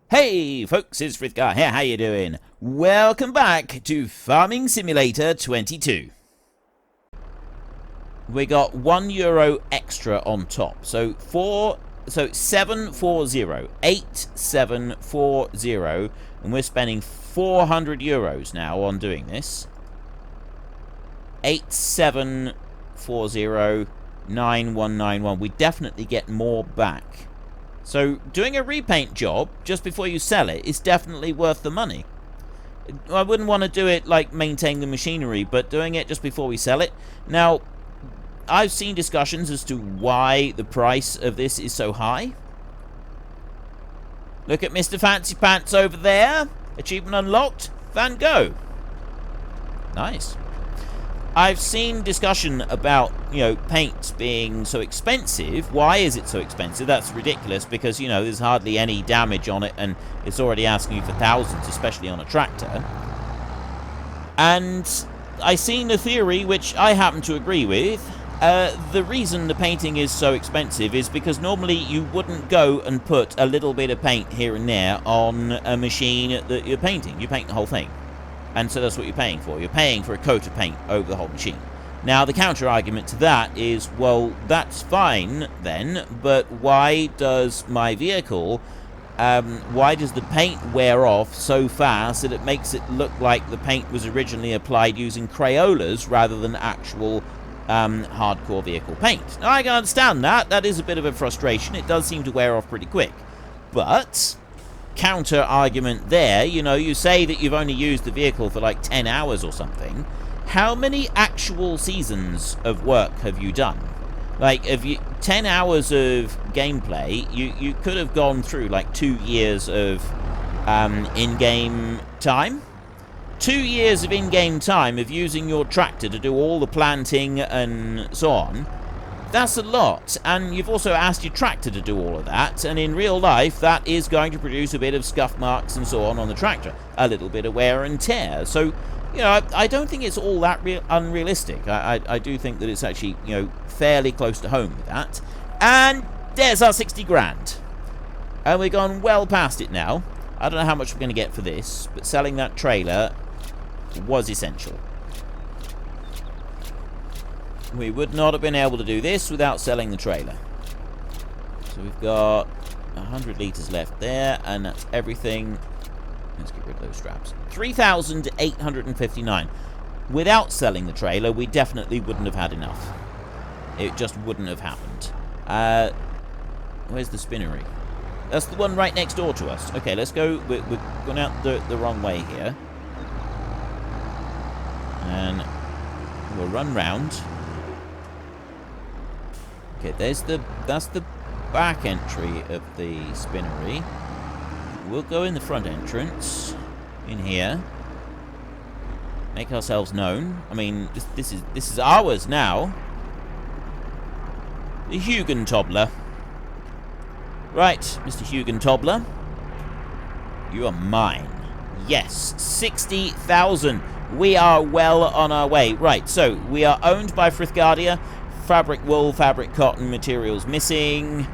Hey folks, it's Frithgar here, how you doing? Welcome back to Farming Simulator 22. We got €1 extra on top, so 740, 8740, and we're spending €400 now on doing this. 8740, 9191, we definitely get more back. So doing a repaint job just before you sell it is definitely worth the money. I wouldn't want to do it like maintaining the machinery, but doing it just before we sell it. Now, I've seen discussions as to why the price of this is so high. Look at Mr. Fancy Pants over there. Achievement unlocked. Van Gogh. Nice. I've seen discussion about, paint being so expensive. Why is it so expensive? That's ridiculous because, there's hardly any damage on it and it's already asking you for thousands, especially on a tractor. And I've seen a theory, which I happen to agree with. The reason the painting is so expensive is because normally you wouldn't go and put a little bit of paint here and there on a machine that you're painting. You paint the whole thing. And so that's what you're paying for. You're paying for a coat of paint over the whole machine. Now, the counter-argument to that is, well, that's fine then, but why does my vehicle, why does the paint wear off so fast that it makes it look like the paint was originally applied using Crayolas rather than actual hardcore vehicle paint? Now, I can understand that. That is a bit of a frustration. It does seem to wear off pretty quick. But counter argument there, you say that you've only used the vehicle for like 10 hours or something. How many actual seasons of work have you done? Like, 10 hours of gameplay, you could have gone through like 2 years of in-game time. 2 years of in-game time of using your tractor to do all the planting and so on. That's a lot, and you've also asked your tractor to do all of that, and in real life that is going to produce a bit of scuff marks and so on the tractor, a little bit of wear and tear. So, I don't think it's all that unrealistic. I do think that it's actually, fairly close to home with that. And there's our 60 grand. And we've gone well past it now. I don't know how much we're going to get for this, but selling that trailer was essential. We would not have been able to do this without selling the trailer. So we've got 100 litres left there, and that's everything. Let's get rid of those straps. 3,859. Without selling the trailer, we definitely wouldn't have had enough. It just wouldn't have happened. Where's the Spinnery? That's the one right next door to us. Okay, let's go. We're going out the wrong way here. And we'll run round. Okay, that's the back entry of the Spinnery. We'll go in the front entrance, in here. Make ourselves known. I mean, this is ours now. The Hugentobler. Right, Mr. Hugentobler. You are mine. Yes, 60,000. We are well on our way. Right, so we are owned by Frithgardia. Fabric, wool, fabric, cotton, materials missing.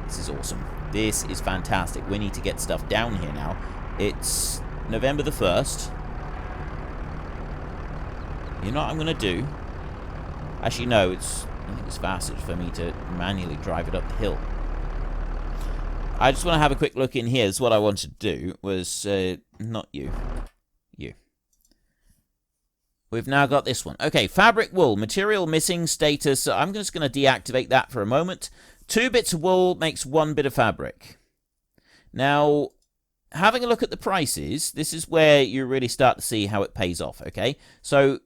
This is awesome. This is fantastic. We need to get stuff down here now. It's November the 1st. You know what I'm going to do? Actually, no, I think it's faster for me to manually drive it up the hill. I just want to have a quick look in here. This is what I wanted to do. Was, not you. You. We've now got this one. Okay, fabric, wool, material missing, status. I'm just going to deactivate that for a moment. 2 bits of wool makes 1 bit of fabric. Now, having a look at the prices, this is where you really start to see how it pays off, okay? So,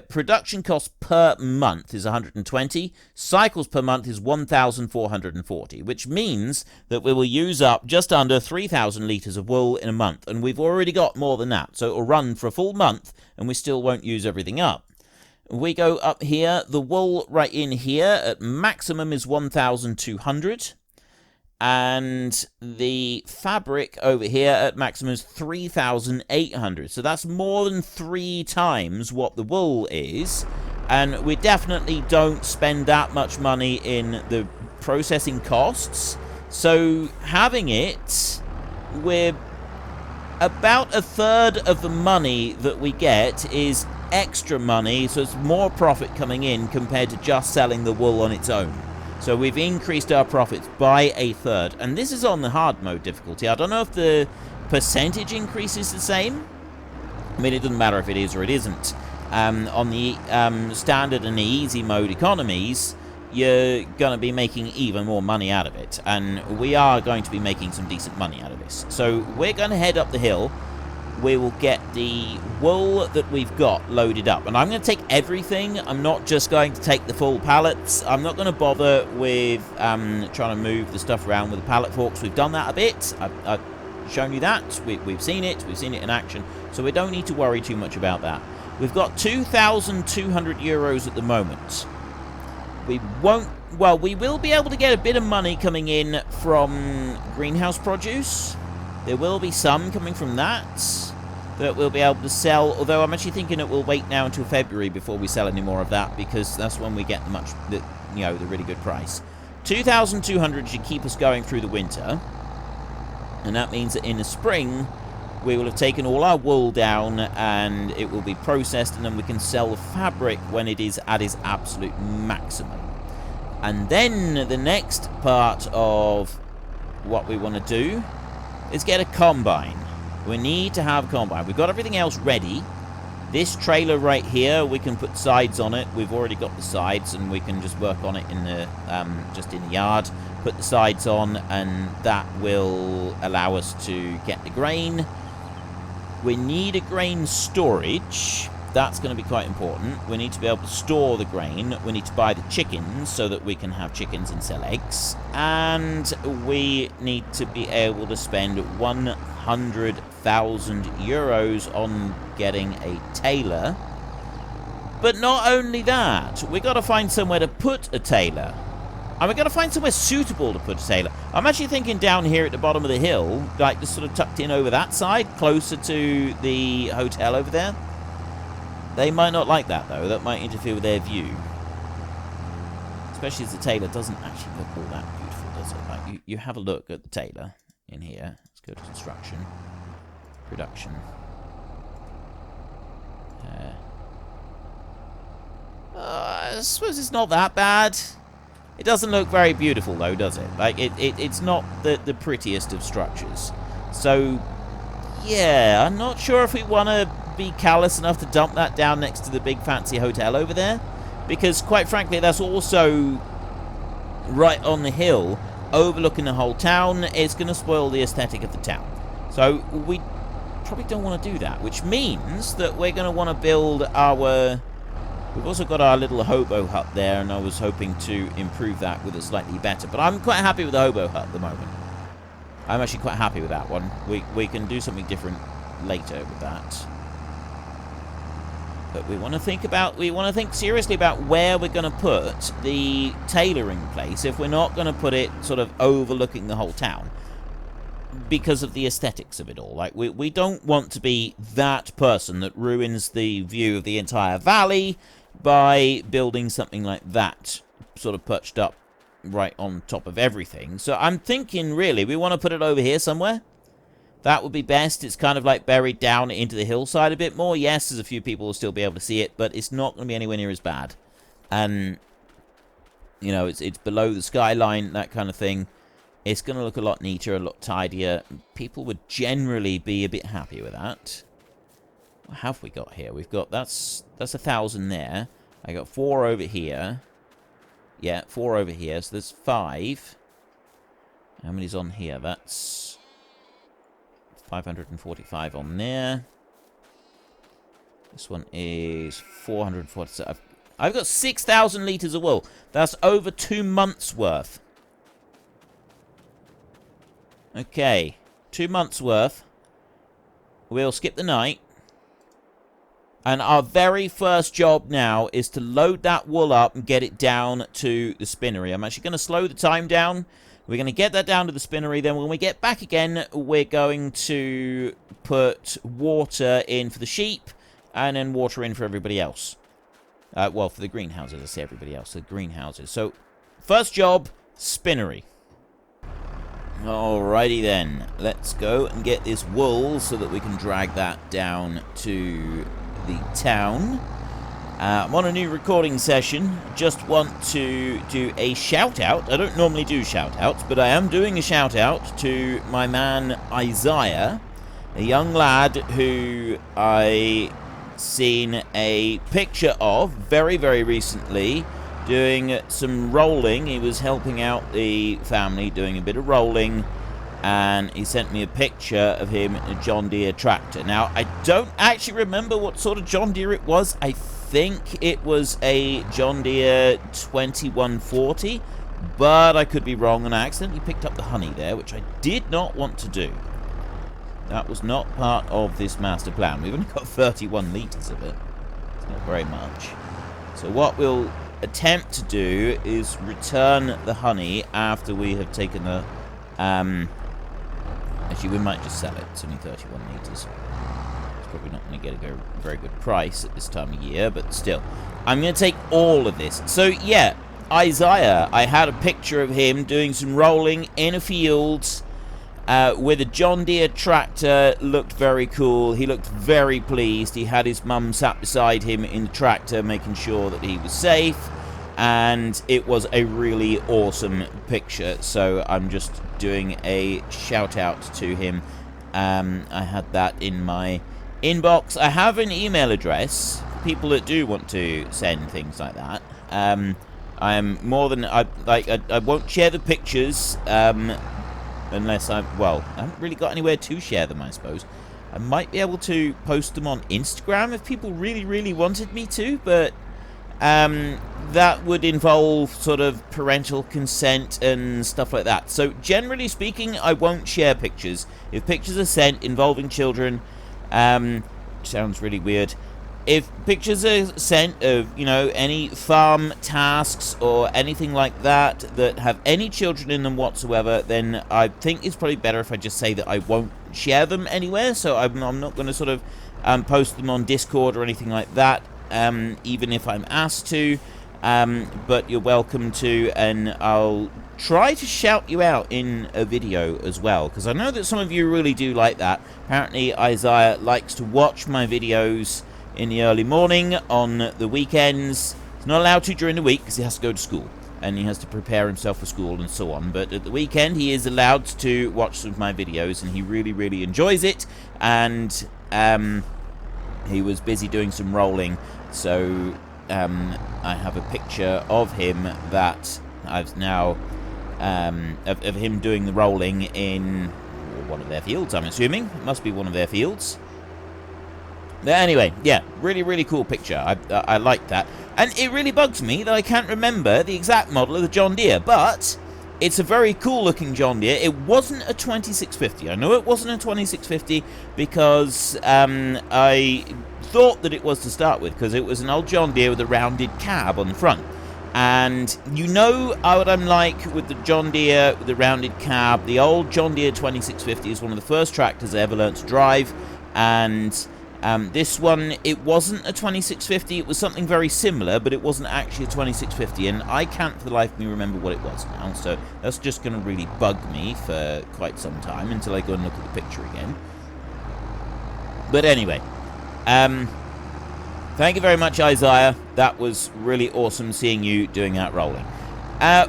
production cost per month is 120. Cycles per month is 1,440, which means that we will use up just under 3,000 litres of wool in a month. And we've already got more than that. So it will run for a full month, and we still won't use everything up. We go up here. The wool right in here at maximum is 1,200. And the fabric over here at maximum is 3,800. So that's more than 3 times what the wool is. And we definitely don't spend that much money in the processing costs. So having it we're about a third of the money that we get is extra money, so it's more profit coming in compared to just selling the wool on its own. So we've increased our profits by a third, and this is on the hard mode difficulty. I don't know if the percentage increase is the same. I mean, it doesn't matter if it is or it isn't. On the standard and the easy mode economies, you're going to be making even more money out of it, and we are going to be making some decent money out of this. So we're going to head up the hill. We will get the wool that we've got loaded up, and I'm going to take everything. I'm not just going to take the full pallets. I'm not going to bother with trying to move the stuff around with the pallet forks. We've done that a bit. I've shown you that. We've seen it. We've seen it in action, so we don't need to worry too much about that. We've got 2,200 euros at the moment. We won't... Well, we will be able to get a bit of money coming in from greenhouse produce. There will be some coming from that we'll be able to sell, although I'm actually thinking that we'll wait now until February before we sell any more of that, because that's when we get the really good price. 2,200 should keep us going through the winter, and that means that in the spring we will have taken all our wool down and it will be processed, and then we can sell the fabric when it is at its absolute maximum. And then the next part of what we want to do is get a combine. We need to have a combine. We've got everything else ready. This trailer right here, we can put sides on it. We've already got the sides, and we can just work on it in the just in the yard. Put the sides on, and that will allow us to get the grain. We need a grain storage. That's going to be quite important. We need to be able to store the grain. We need to buy the chickens so that we can have chickens and sell eggs. And we need to be able to spend 100,000 euros on getting a tailor. But not only that, we got to find somewhere to put a tailor. And we've got to find somewhere suitable to put a tailor. I'm actually thinking down here at the bottom of the hill, like just sort of tucked in over that side, closer to the hotel over there. They might not like that, though. That might interfere with their view. Especially as the tailor doesn't actually look all that beautiful, does it? Like, you have a look at the tailor in here. Let's go to construction. Production. I suppose it's not that bad. It doesn't look very beautiful, though, does it? Like, it's not the prettiest of structures. So, yeah, I'm not sure if we want to be callous enough to dump that down next to the big fancy hotel over there. Because, quite frankly, that's also right on the hill, overlooking the whole town. It's going to spoil the aesthetic of the town. So, we probably don't want to do that. Which means that we're going to want to build our... We've also got our little hobo hut there, and I was hoping to improve that with a slightly better. But I'm quite happy with the hobo hut at the moment. I'm actually quite happy with that one. We can do something different later with that. But we want to think seriously about where we're going to put the tailoring place if we're not going to put it sort of overlooking the whole town, because of the aesthetics of it all. Like, we don't want to be that person that ruins the view of the entire valley by building something like that, sort of perched up right on top of everything. So I'm thinking, really, we want to put it over here somewhere. That would be best. It's kind of like buried down into the hillside a bit more. Yes, there's a few people who'll still be able to see it, but it's not going to be anywhere near as bad. And, you know, it's below the skyline, that kind of thing. It's going to look a lot neater, a lot tidier. People would generally be a bit happy with that. What have we got here? We've got, that's 1,000 there. I got 4 over here. Yeah, 4 over here. So there's 5. How many's on here? That's 545 on there. This one is 447. I've got 6,000 litres of wool. That's over 2 months worth. Okay, 2 months worth. We'll skip the night. And our very first job now is to load that wool up and get it down to the spinnery. I'm actually going to slow the time down. We're going to get that down to the spinnery. Then when we get back again, we're going to put water in for the sheep and then water in for everybody else. Well, for the greenhouses. I say everybody else. The greenhouses. So, first job, spinnery. Alrighty then, let's go and get this wool so that we can drag that down to the town. I'm on a new recording session. Just want to do a shout out. I don't normally do shout outs, but I am doing a shout out to my man Isaiah, a young lad who I seen a picture of very, very recently doing some rolling. He was helping out the family doing a bit of rolling, and he sent me a picture of him in a John Deere tractor. Now, I don't actually remember what sort of John Deere it was. I think it was a John Deere 2140, but I could be wrong, and I accidentally picked up the honey there, which I did not want to do. That was not part of this master plan. We've only got 31 litres of it. It's not very much. So what we'll attempt to do is return the honey after we have taken the... actually, we might just sell it. It's only 31 litres. It's probably not going to get a very good price at this time of year, but still. I'm going to take all of this. So, yeah, Isaiah, I had a picture of him doing some rolling in a field with a John Deere tractor. Looked very cool. He looked very pleased. He had his mum sat beside him in the tractor, making sure that he was safe, and it was a really awesome picture. So I'm just doing a shout out to him. I had that in my inbox. I have an email address for people that do want to send things like that. I'm more than I won't share the pictures unless I haven't really got anywhere to share them, I suppose. I might be able to post them on Instagram if people really, really wanted me to, but that would involve sort of parental consent and stuff like that. So generally speaking, I won't share pictures. If pictures are sent involving children, sounds really weird. If pictures are sent of, you know, any farm tasks or anything like that that have any children in them whatsoever, then I think it's probably better if I just say that I won't share them anywhere. So I'm not going to sort of post them on Discord or anything like that, even if I'm asked to. But you're welcome to, and I'll try to shout you out in a video as well, because I know that some of you really do like that. Apparently Isaiah likes to watch my videos in the early morning, on the weekends. He's not allowed to during the week because he has to go to school and he has to prepare himself for school and so on, but at the weekend he is allowed to watch some of my videos, and he really, really enjoys it. And he was busy doing some rolling, so I have a picture of him that I've now of him doing the rolling in one of their fields, I'm assuming. It must be one of their fields. Anyway, yeah, really, really cool picture. I like that. And it really bugs me that I can't remember the exact model of the John Deere, but it's a very cool-looking John Deere. It wasn't a 2650. I know it wasn't a 2650 because I thought that it was to start with, because it was an old John Deere with a rounded cab on the front. And you know what I'm like with the John Deere with the rounded cab. The old John Deere 2650 is one of the first tractors I ever learned to drive, and this one, it wasn't a 2650, it was something very similar, but it wasn't actually a 2650, and I can't for the life of me remember what it was now, so that's just going to really bug me for quite some time until I go and look at the picture again. But anyway, thank you very much, Isaiah. That was really awesome seeing you doing that rolling.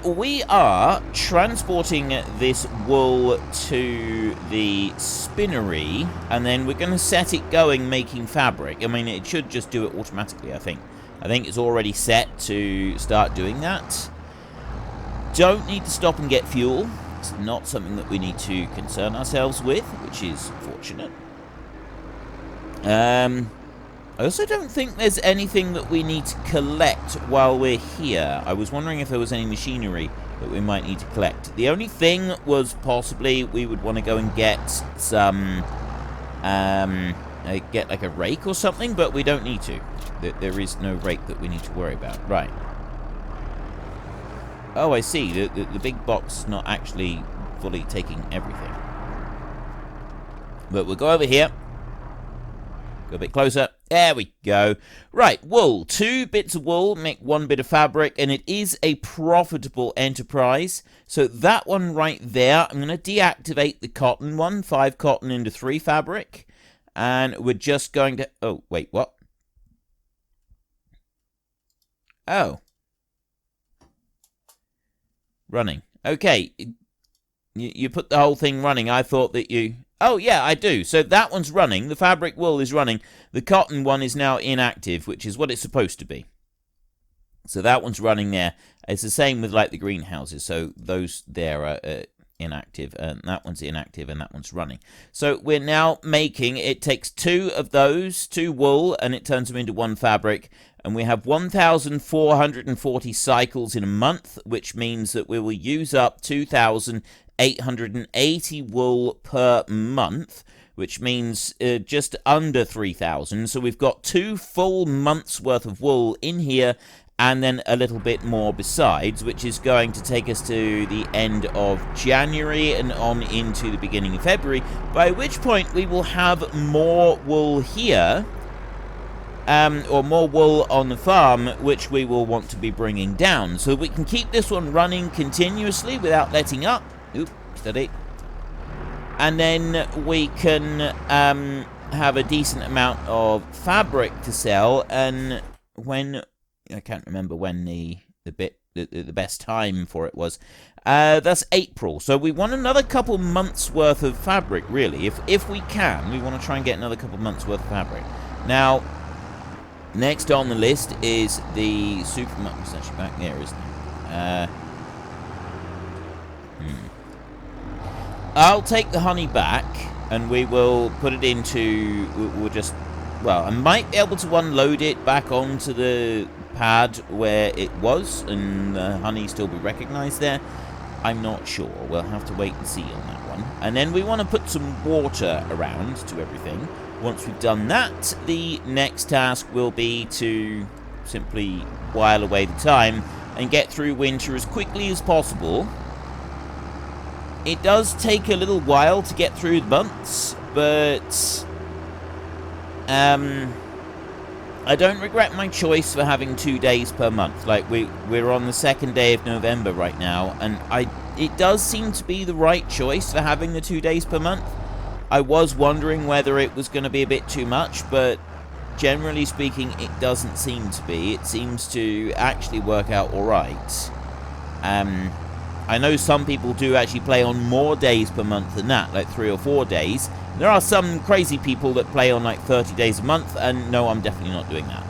We are transporting this wool to the spinnery, and then we're going to set it going making fabric. I mean, it should just do it automatically, I think. I think it's already set to start doing that. Don't need to stop and get fuel. It's not something that we need to concern ourselves with, which is fortunate. I also don't think there's anything that we need to collect while we're here. I was wondering if there was any machinery that we might need to collect. The only thing was possibly we would want to go and get some, get like a rake or something, but we don't need to. There is no rake that we need to worry about. Right. Oh, I see. The big box is not actually fully taking everything. But we'll go over here. Go a bit closer. There we go. Right, wool. 2 bits of wool make 1 bit of fabric, and it is a profitable enterprise. So that one right there, I'm going to deactivate the cotton one, 5 cotton into 3 fabric. And we're just going to... Oh, wait, what? Oh. Running. Okay. You put the whole thing running. I thought that you... Oh, yeah, I do. So that one's running. The fabric wool is running. The cotton one is now inactive, which is what it's supposed to be. So that one's running there. It's the same with, like, the greenhouses. So those there are inactive, and that one's inactive, and that one's running. So we're now making... It takes 2 of those, 2 wool, and it turns them into 1 fabric. And we have 1,440 cycles in a month, which means that we will use up 2,880 wool per month, which means just under 3,000. So we've got 2 full months worth of wool in here, and then a little bit more besides, which is going to take us to the end of January and on into the beginning of February, by which point we will have more wool here, or more wool on the farm, which we will want to be bringing down. So we can keep this one running continuously without letting up. Oop, steady. And then we can have a decent amount of fabric to sell. And when... I can't remember when the best time for it was. That's April. So we want another couple months worth of fabric, really. If we can, we want to try and get another couple months worth of fabric. Now... Next on the list is the supermarket. It's actually back there, isn't it? I'll take the honey back, and we will put it into... We'll just... Well, I might be able to unload it back onto the pad where it was, and the honey still be recognised there. I'm not sure. We'll have to wait and see on that one. And then we want to put some water around to everything. Once we've done that, the next task will be to simply while away the time and get through winter as quickly as possible. It does take a little while to get through the months, but I don't regret my choice for having 2 days per month. Like, we're on the 2nd day of November right now, and it does seem to be the right choice for having the 2 days per month. I was wondering whether it was going to be a bit too much, but generally speaking, it doesn't seem to be. It seems to actually work out alright. I know some people do actually play on more days per month than that, like 3 or 4 days. There are some crazy people that play on like 30 days a month, and no, I'm definitely not doing that.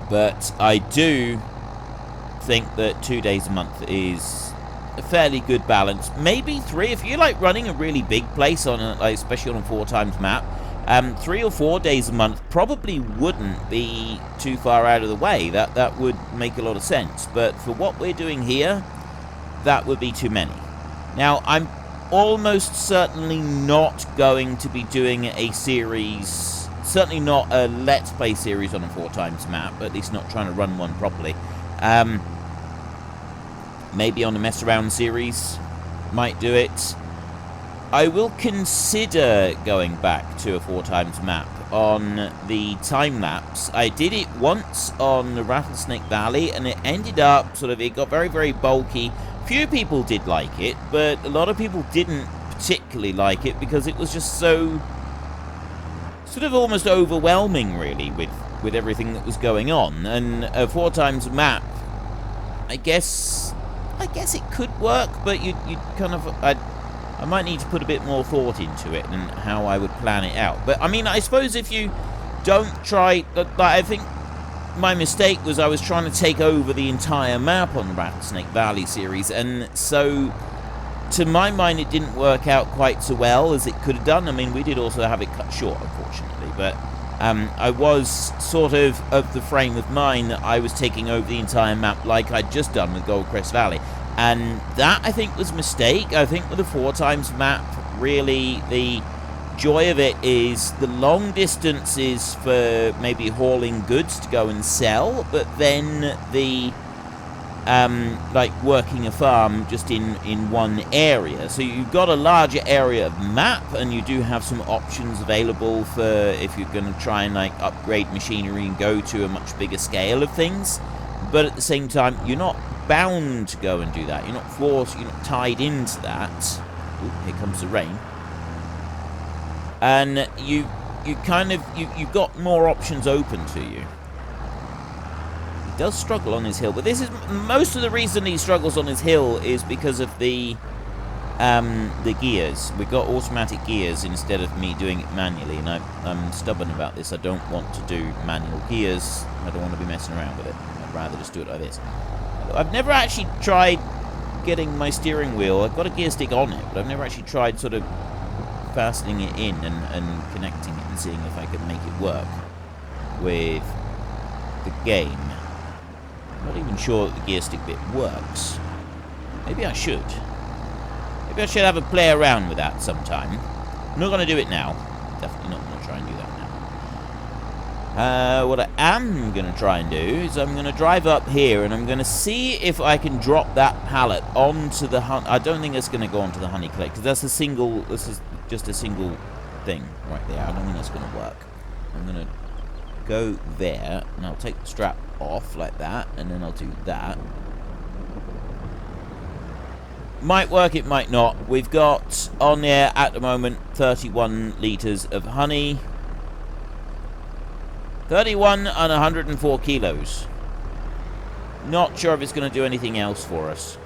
But I do think that 2 days a month is a fairly good balance. Maybe 3 if you like running a really big place on a, like, especially on a 4 times map. 3 or 4 days a month probably wouldn't be too far out of the way. That would make a lot of sense. But for what we're doing here, that would be too many. Now, I'm almost certainly not going to be doing a series, certainly not a Let's Play series on a 4 times map, at least not trying to run one properly. Maybe on a mess around series, might do it. I will consider going back to a 4 times map on the time-lapse. I did it once on the Rattlesnake Valley, and it ended up sort of, it got very, very bulky. Few people did like it, but a lot of people didn't particularly like it because it was just so sort of almost overwhelming, really, with everything that was going on. And a 4 times map, I guess it could work, but you'd kind of... I might need to put a bit more thought into it and how I would plan it out. But, I mean, I suppose if you don't try... I think my mistake was I was trying to take over the entire map on the Rattlesnake Valley series, and so, to my mind, it didn't work out quite so well as it could have done. I mean, we did also have it cut short, unfortunately, but I was sort of the frame of mind that I was taking over the entire map like I'd just done with Goldcrest Valley. And that, I think, was a mistake. I think with a 4 times map, really, the joy of it is the long distances for maybe hauling goods to go and sell, but then the like working a farm just in one area. So you've got a larger area of map, and you do have some options available for if you're going to try and like upgrade machinery and go to a much bigger scale of things. But at the same time, you're not bound to go and do that. You're not forced, you're not tied into that. Ooh, here comes the rain. And you've got more options open to you. He does struggle on his hill, but this is most of the reason he struggles on his hill is because of the gears. We've got automatic gears instead of me doing it manually, and I'm stubborn about this. I don't want to do manual gears. I don't want to be messing around with it. I'd rather just do it like this. I've never actually tried getting my steering wheel. I've got a gear stick on it, but I've never actually tried sort of fastening it in and connecting it and seeing if I could make it work with the game. I'm not even sure that the gear stick bit works. Maybe I should. Maybe I should have a play around with that sometime. I'm not going to do it now. Definitely not going to try and do that now. What I am going to try and do is I'm going to drive up here and I'm going to see if I can drop that pallet onto the I don't think it's going to go onto the honey collector, because that's a single. This is just a single thing right there. I don't think that's going to work. I'm going to go there and I'll take the strap off like that, and then I'll do that. Might work, it might not. We've got on there at the moment 31 litres of honey. 31 and 104 kilos. Not sure if it's going to do anything else for us.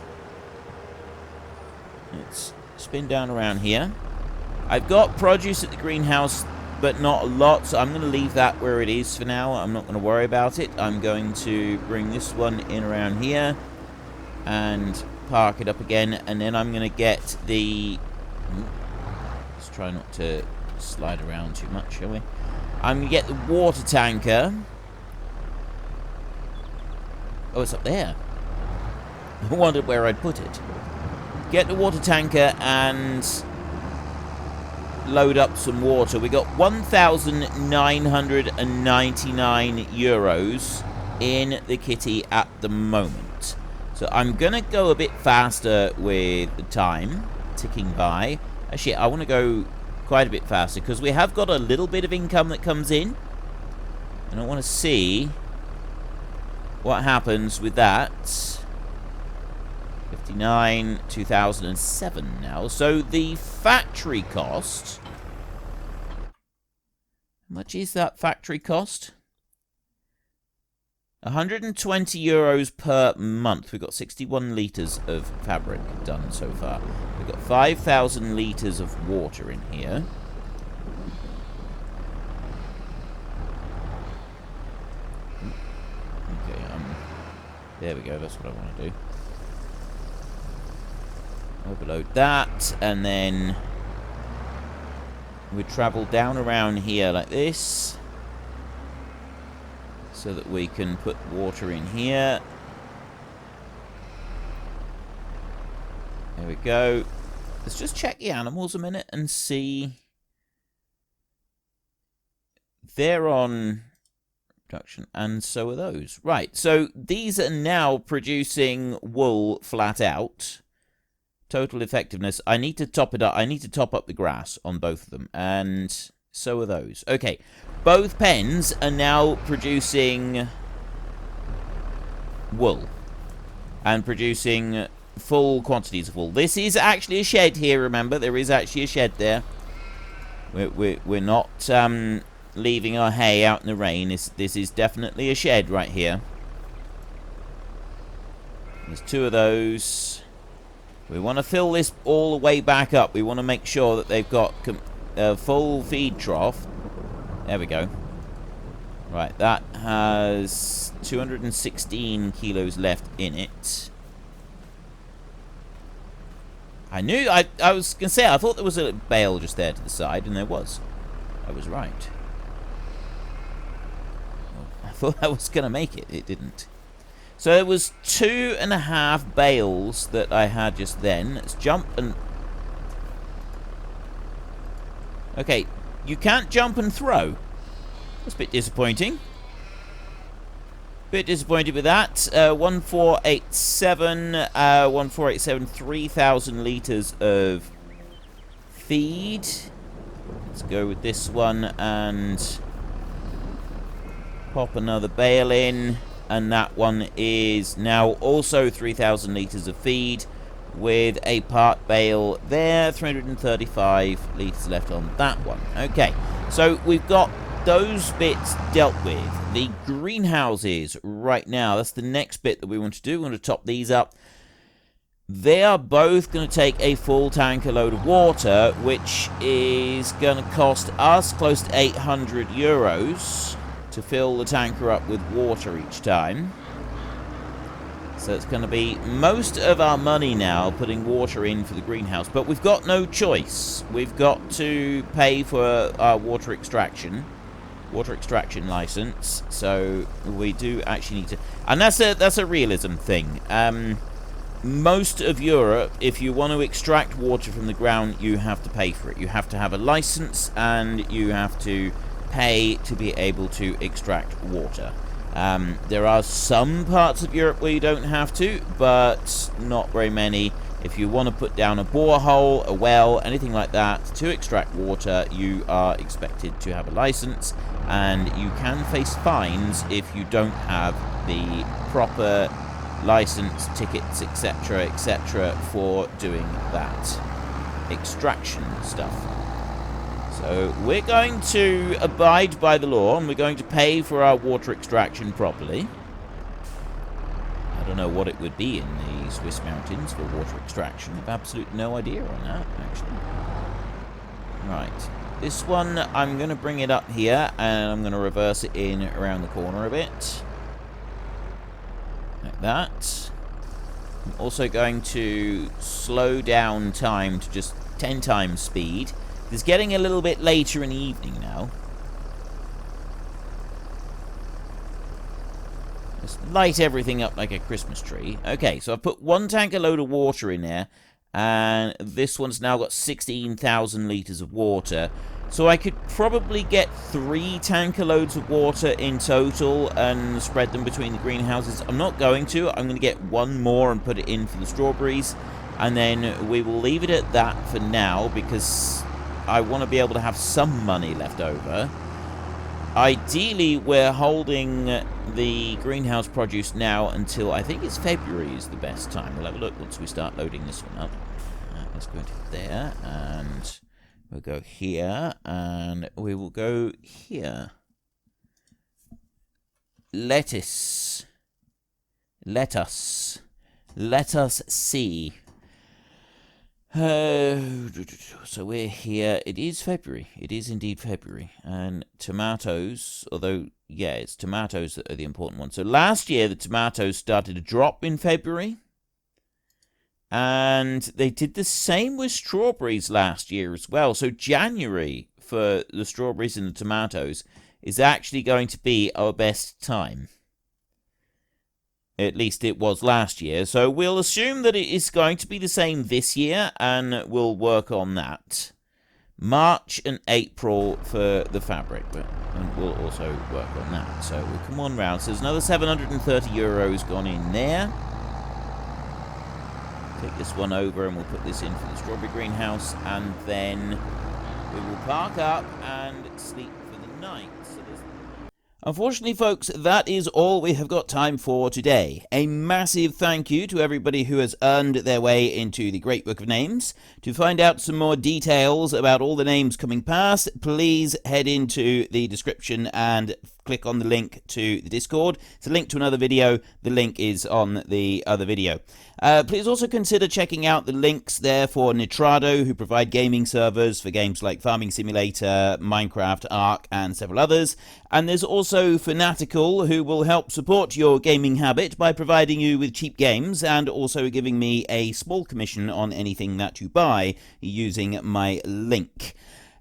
Let's spin down around here. I've got produce at the greenhouse, but not a lot, so I'm going to leave that where it is for now. I'm not going to worry about it. I'm going to bring this one in around here and park it up again, and then I'm going to get the... Let's try not to slide around too much, shall we? I'm going to get the water tanker. Oh, it's up there. I wondered where I'd put it. Get the water tanker and load up some water. We got 1,999 euros in the kitty at the moment. So I'm going to go a bit faster with the time ticking by. Actually, I want to go quite a bit faster because we have got a little bit of income that comes in. And I want to see what happens with that. 59, 2007 now. So the factory cost. How much is that factory cost? 120 euros per month. We've got 61 litres of fabric done so far. We've got 5,000 litres of water in here. Okay, there we go. That's what I want to do. Overload that, and then we travel down around here like this, so that we can put water in here. There we go. Let's just check the animals a minute and see. They're on production, and so are those. Right, so these are now producing wool flat out. Total effectiveness. I need to top it up. I need to top up the grass on both of them, and so are those. Okay, both pens are now producing wool and producing full quantities of wool. This is actually a shed here. Remember, there is actually a shed there. We're not leaving our hay out in the rain. This is definitely a shed right here. There's two of those. We want to fill this all the way back up. We want to make sure that they've got a full feed trough. There we go. Right, that has 216 kilos left in it. I was going to say, I thought there was a bale just there to the side, and there was. I was right. I thought I was going to make it. It didn't. So there was 2.5 bales that I had just then. Let's jump and... Okay, you can't jump and throw. That's a bit disappointing. Bit disappointed with that. 1487, 3,000 litres of feed. Let's go with this one and pop another bale in. And that one is now also 3,000 litres of feed with a part bale there. 335 litres left on that one. Okay, so we've got those bits dealt with. The greenhouses right now, that's the next bit that we want to do. We want to top these up. They are both going to take a full tanker load of water, which is going to cost us close to 800 euros to fill the tanker up with water each time. So it's going to be most of our money now putting water in for the greenhouse. But we've got no choice. We've got to pay for our water extraction license. So we do actually need to... And that's a realism thing. Most of Europe, if you want to extract water from the ground, you have to pay for it. You have to have a license and you have to pay to be able to extract water. There are some parts of Europe where you don't have to, but not very many. If you want to put down a borehole, a well, anything like that to extract water, you are expected to have a license, and you can face fines if you don't have the proper license, tickets, etc., for doing that extraction stuff. So we're going to abide by the law, and we're going to pay for our water extraction properly. I don't know what it would be in the Swiss mountains for water extraction. I have absolutely no idea on that, actually. Right. This one, I'm going to bring it up here, and I'm going to reverse it in around the corner a bit. Like that. I'm also going to slow down time to just 10 times speed. It's getting a little bit later in the evening now. Just light everything up like a Christmas tree. Okay, so I've put one tanker load of water in there, and this one's now got 16,000 litres of water. So I could probably get 3 tanker loads of water in total and spread them between the greenhouses. I'm not going to. I'm going to get one more and put it in for the strawberries. And then we will leave it at that for now, because I want to be able to have some money left over. Ideally, we're holding the greenhouse produce now until I think it's February is the best time. We'll have a look once we start loading this one up. Let's go into there, and we'll go here, and we will go here. Lettuce. Let us see. So we're here. It is February. It is indeed February. And tomatoes, although, yeah, it's tomatoes that are the important ones. So last year, the tomatoes started to drop in February. And they did the same with strawberries last year as well. So January for the strawberries and the tomatoes is actually going to be our best time. At least it was last year. So we'll assume that it is going to be the same this year, and we'll work on that. March and April for the fabric, and we'll also work on that. So we'll come on round. So there's another 730 euros gone in there. Take this one over, and we'll put this in for the strawberry greenhouse, and then we will park up and sleep for the night. So unfortunately, folks, that is all we have got time for today. A massive thank you to everybody who has earned their way into the Great Book of Names. To find out some more details about all the names coming past, please head into the description and click on the link to the Discord. It's a link to another video. The link is on the other video. Please also consider checking out the links there for Nitrado, who provide gaming servers for games like Farming Simulator, Minecraft, Ark, and several others. And there's also Fanatical, who will help support your gaming habit by providing you with cheap games and also giving me a small commission on anything that you buy using my link.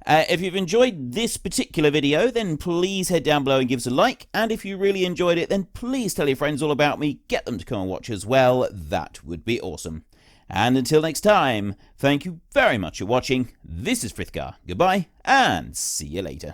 If you've enjoyed this particular video, then please head down below and give us a like. And if you really enjoyed it, then please tell your friends all about me. Get them to come and watch as well. That would be awesome. And until next time, thank you very much for watching. This is Frithgar. Goodbye, and see you later.